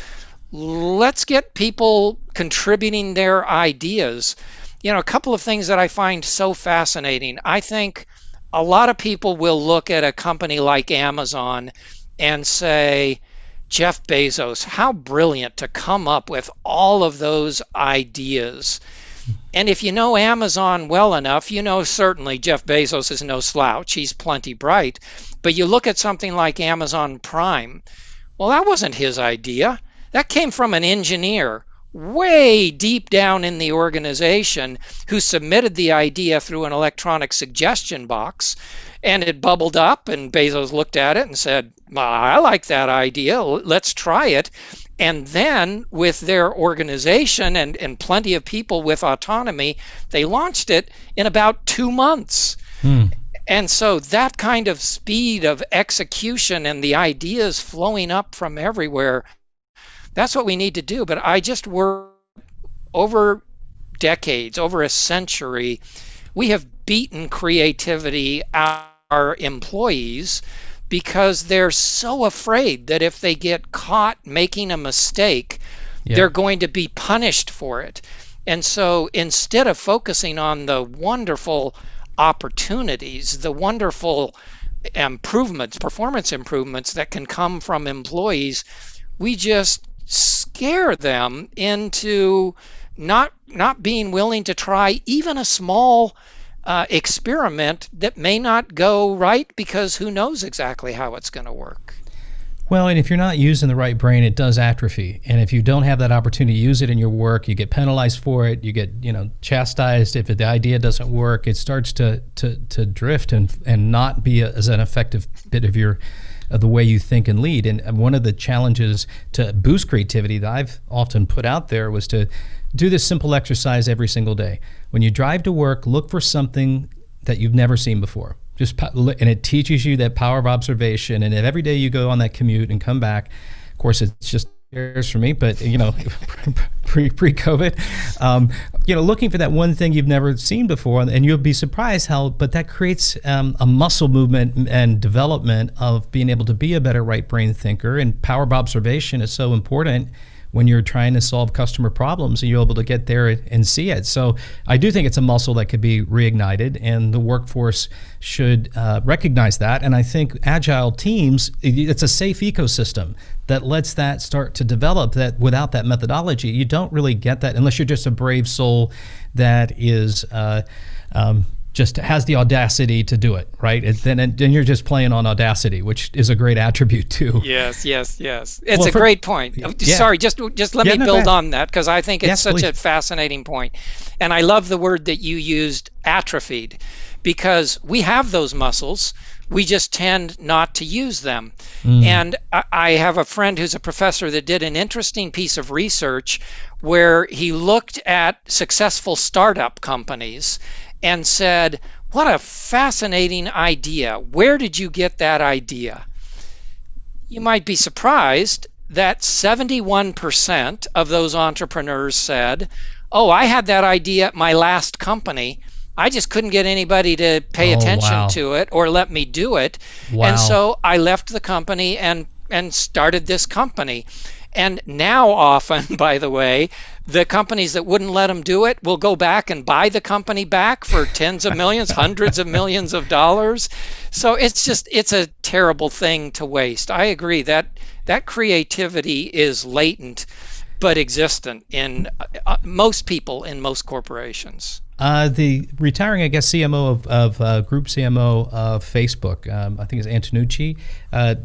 let's get people contributing their ideas. A couple of things that I find so fascinating. I think a lot of people will look at a company like Amazon and say, Jeff Bezos, how brilliant to come up with all of those ideas. And if you know Amazon well enough, you know certainly Jeff Bezos is no slouch. He's plenty bright. But you look at something like Amazon Prime. Well, that wasn't his idea. That came from an engineer way deep down in the organization who submitted the idea through an electronic suggestion box, and it bubbled up, and Bezos looked at it and said, I like that idea, let's try it. And then with their organization and plenty of people with autonomy, they launched it in about 2 months. And so that kind of speed of execution and the ideas flowing up from everywhere, that's what we need to do. But I just work over decades, over a century, we have beaten creativity out of our employees because they're so afraid that if they get caught making a mistake, they're going to be punished for it. And so instead of focusing on the wonderful opportunities, the wonderful improvements, performance improvements that can come from employees, we just scare them into not being willing to try even a small experiment that may not go right, because who knows exactly how it's going to work. Well, and if you're not using the right brain, it does atrophy. And if you don't have that opportunity to use it in your work, you get penalized for it. You get, chastised if the idea doesn't work. It starts to drift and not be as an effective bit of the way you think and lead. And one of the challenges to boost creativity that I've often put out there was to do this simple exercise every single day. When you drive to work, look for something that you've never seen before. And it teaches you that power of observation. And if every day you go on that commute and come back, of course, it's just years for me, but pre-COVID, looking for that one thing you've never seen before, and you'll be surprised but that creates a muscle movement and development of being able to be a better right brain thinker. And power of observation is so important when you're trying to solve customer problems, and you're able to get there and see it. So I do think it's a muscle that could be reignited, and the workforce should recognize that. And I think agile teams, it's a safe ecosystem that lets that start to develop. That without that methodology, you don't really get that unless you're just a brave soul that is just has the audacity to do it, right? Then you're just playing on audacity, which is a great attribute too. Yes. It's a great point. Sorry, just let me build on that, because I think it's such a fascinating point. And I love the word that you used, atrophied, because we have those muscles. We just tend not to use them. And I have a friend who's a professor that did an interesting piece of research where he looked at successful startup companies and said, what a fascinating idea. Where did you get that idea? You might be surprised that 71% of those entrepreneurs said, I had that idea at my last company. I just couldn't get anybody to pay attention to it or let me do it. And so I left the company and started this company. And now often, by the way, the companies that wouldn't let them do it will go back and buy the company back for tens of millions, hundreds of millions of dollars. So it's a terrible thing to waste. I agree that creativity is latent but existent in most people in most corporations. The retiring, I guess, CMO of Group CMO of Facebook, I think it's Antonucci,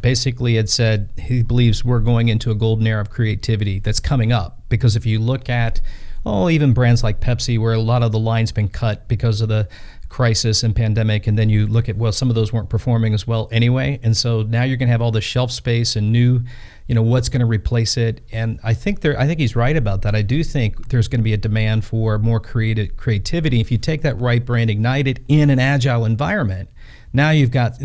basically had said he believes we're going into a golden era of creativity that's coming up. Because if you look at, even brands like Pepsi, where a lot of the line's been cut because of the crisis and pandemic, and then you look at, some of those weren't performing as well anyway. And so now you're going to have all the shelf space and new, what's going to replace it. And I think he's right about that. I do think there's going to be a demand for more creativity. If you take that right brain, ignite it in an agile environment, now you've got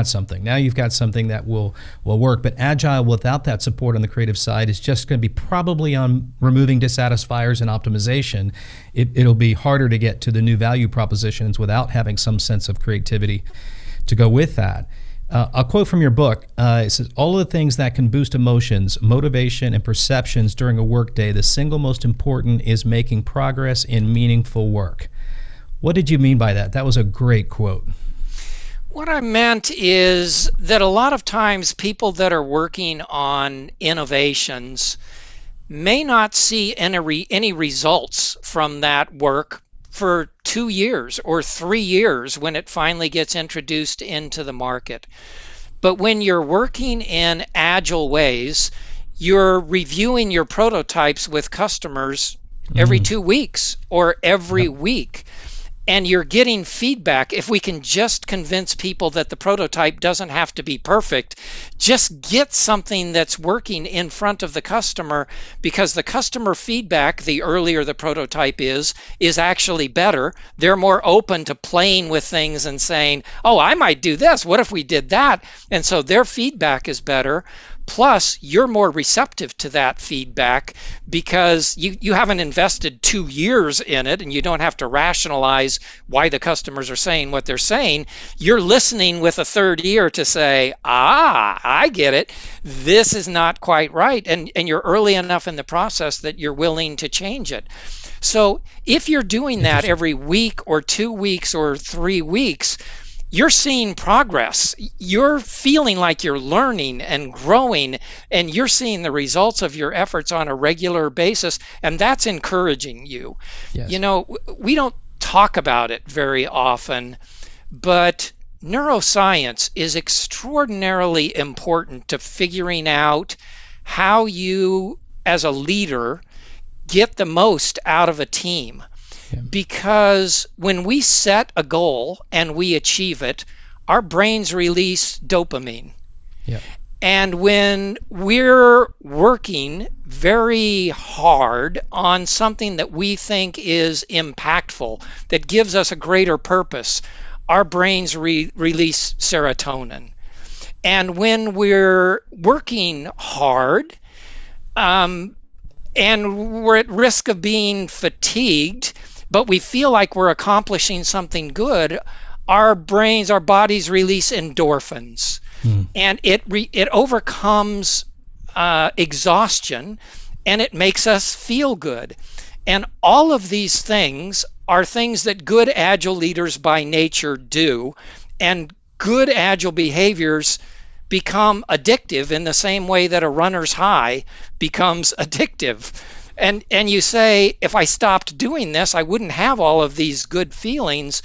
something. Now you've got something that will work. But agile without that support on the creative side is just going to be probably on removing dissatisfiers and optimization. It'll be harder to get to the new value propositions without having some sense of creativity to go with that. A quote from your book, it says, all of the things that can boost emotions, motivation, and perceptions during a workday, the single most important is making progress in meaningful work. What did you mean by that? That was a great quote. What I meant is that a lot of times people that are working on innovations may not see any results from that work for 2 years or 3 years when it finally gets introduced into the market. But when you're working in agile ways, you're reviewing your prototypes with customers every 2 weeks or every week. And you're getting feedback. If we can just convince people that the prototype doesn't have to be perfect, just get something that's working in front of the customer, because the customer feedback, the earlier the prototype is actually better. They're more open to playing with things and saying, oh, I might do this. What if we did that? And so their feedback is better. Plus, you're more receptive to that feedback because you haven't invested 2 years in it, and you don't have to rationalize why the customers are saying what they're saying. You're listening with a third ear to say, I get it. This is not quite right. And you're early enough in the process that you're willing to change it. So if you're doing that every week or 2 weeks or 3 weeks, you're seeing progress. You're feeling like you're learning and growing, and you're seeing the results of your efforts on a regular basis, and that's encouraging you. Yes. You know, we don't talk about it very often, but neuroscience is extraordinarily important to figuring out how you, as a leader, get the most out of a team. Because when we set a goal and we achieve it, our brains release dopamine. Yeah. And when we're working very hard on something that we think is impactful, that gives us a greater purpose, our brains release serotonin. And when we're working hard, and we're at risk of being fatigued, but we feel like we're accomplishing something good, our bodies release endorphins, and it overcomes exhaustion, and it makes us feel good. And all of these things are things that good agile leaders by nature do, and good agile behaviors become addictive in the same way that a runner's high becomes addictive. And you say, if I stopped doing this, I wouldn't have all of these good feelings.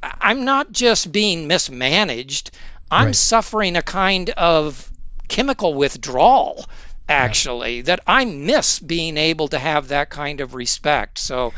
I'm not just being mismanaged. I'm suffering a kind of chemical withdrawal, actually, that I miss being able to have that kind of respect. So,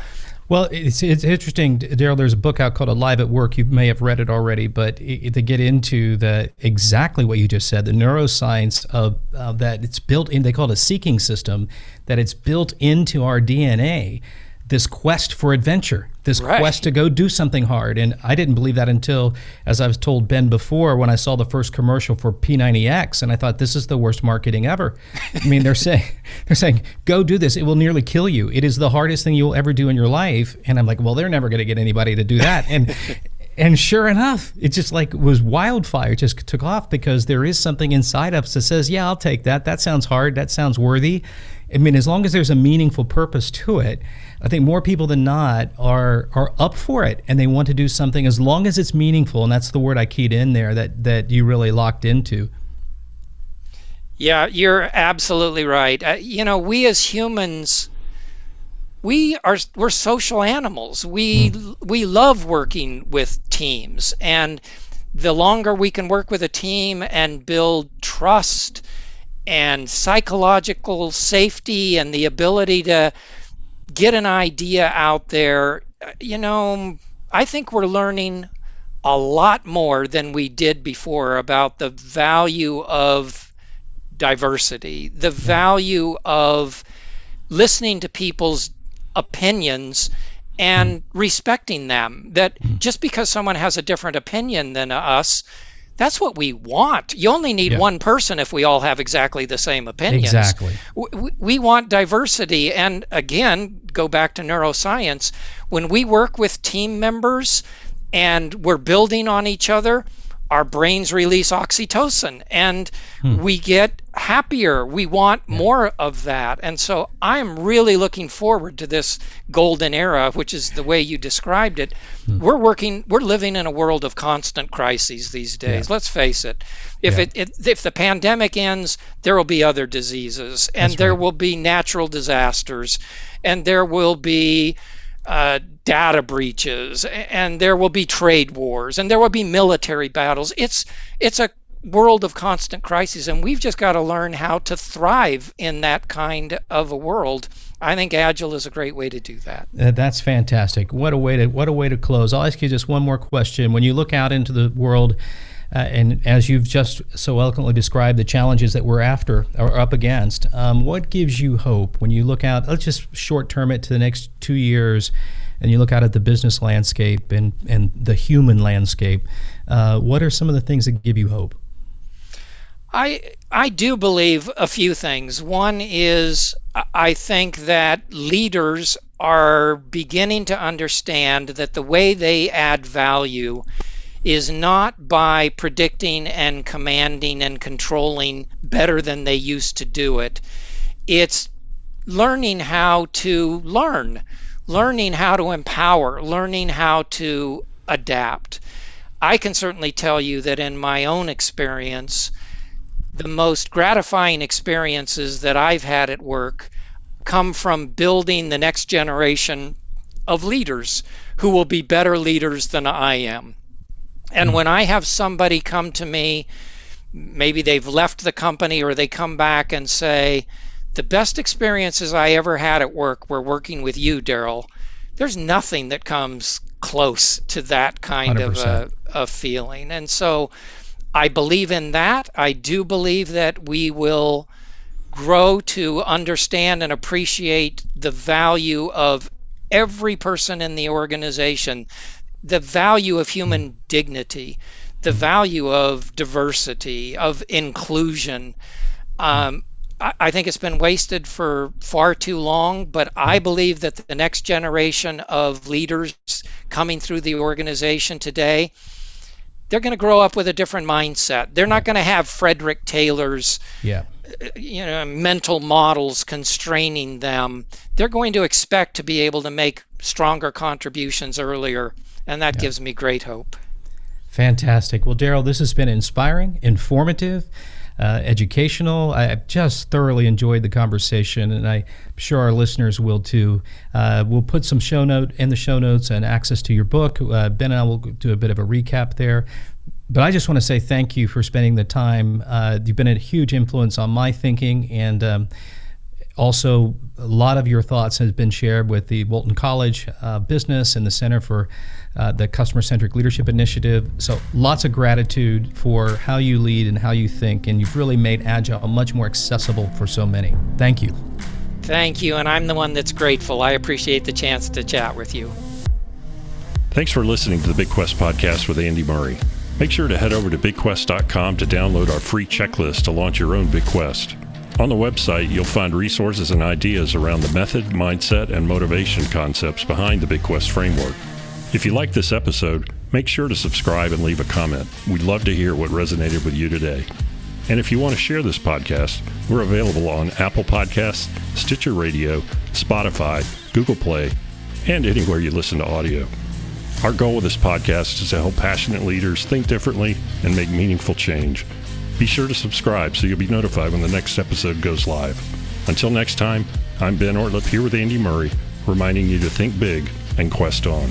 well, it's interesting, Darrell. There's a book out called Alive at Work. You may have read it already, but to get into exactly what you just said, the neuroscience of that it's built in. They call it a seeking system, that it's built into our DNA. This quest for adventure, this quest to go do something hard. And I didn't believe that until, as I was told Ben before, when I saw the first commercial for P90X, and I thought, this is the worst marketing ever. I mean, they're saying, go do this. It will nearly kill you. It is the hardest thing you'll ever do in your life. And I'm like, well, they're never going to get anybody to do that. And sure enough, it just like was wildfire. It just took off because there is something inside of us that says, yeah, I'll take that. That sounds hard. That sounds worthy. I mean, as long as there's a meaningful purpose to it, I think more people than not are up for it, and they want to do something as long as it's meaningful. And that's the word I keyed in there that you really locked into. Yeah, you're absolutely right. We as humans, we're social animals. We love working with teams, and the longer we can work with a team and build trust and psychological safety and the ability to get an idea out there, I think we're learning a lot more than we did before about the value of diversity, the value of listening to people's opinions and respecting them. That just because someone has a different opinion than us, that's what we want. You only need one person if we all have exactly the same opinions. Exactly. We want diversity. And again, go back to neuroscience. When we work with team members and we're building on each other, our brains release oxytocin and we get happier. We want more of that. And so I'm really looking forward to this golden era, which is the way you described it. We're living in a world of constant crises these days. Let's face it. If the pandemic ends, there will be other diseases, and there will be natural disasters, and there will be data breaches, and there will be trade wars, and there will be military battles. It's a world of constant crises, and we've just got to learn how to thrive in that kind of a world. I think Agile is a great way to do that. That's fantastic. What a way to close. I'll ask you just one more question. When you look out into the world, and as you've just so eloquently described the challenges that we're up against, what gives you hope when you look out? Let's just short term it to the next 2 years, and you look out at the business landscape and the human landscape. What are some of the things that give you hope? I do believe a few things. One is I think that leaders are beginning to understand that the way they add value is not by predicting and commanding and controlling better than they used to do it. It's learning how to learning how to empower, learning how to adapt. I can certainly tell you that in my own experience, the most gratifying experiences that I've had at work come from building the next generation of leaders who will be better leaders than I am. And when I have somebody come to me, maybe they've left the company or they come back and say, the best experiences I ever had at work were working with you, Darrell. There's nothing that comes close to that kind 100%. of a feeling. And so I believe in that. I do believe that we will grow to understand and appreciate the value of every person in the organization, the value of human dignity, the value of diversity, of inclusion. I think it's been wasted for far too long, but I believe that the next generation of leaders coming through the organization today, they're going to grow up with a different mindset. They're not going to have Frederick Taylor's mental models constraining them. They're going to expect to be able to make stronger contributions earlier, and that gives me great hope. Fantastic. Well, Darrell, this has been inspiring, informative, educational. I've just thoroughly enjoyed the conversation, and I'm sure our listeners will too. We'll put some show note in the show notes and access to your book. Ben and I will do a bit of a recap there. But I just want to say thank you for spending the time. You've been a huge influence on my thinking, and also a lot of your thoughts has been shared with the Walton College Business and the Center for the Customer-Centric Leadership Initiative. So lots of gratitude for how you lead and how you think, and you've really made Agile much more accessible for so many. Thank you. Thank you, and I'm the one that's grateful. I appreciate the chance to chat with you. Thanks for listening to the bigQUEST podcast with Andy Murray. Make sure to head over to bigQUEST.com to download our free checklist to launch your own bigQUEST. On the website, you'll find resources and ideas around the method, mindset, and motivation concepts behind the bigQUEST framework. If you like this episode, make sure to subscribe and leave a comment. We'd love to hear what resonated with you today. And if you want to share this podcast, we're available on Apple Podcasts, Stitcher Radio, Spotify, Google Play, and anywhere you listen to audio. Our goal with this podcast is to help passionate leaders think differently and make meaningful change. Be sure to subscribe so you'll be notified when the next episode goes live. Until next time, I'm Ben Ortliff here with Andy Murray, reminding you to think big and quest on.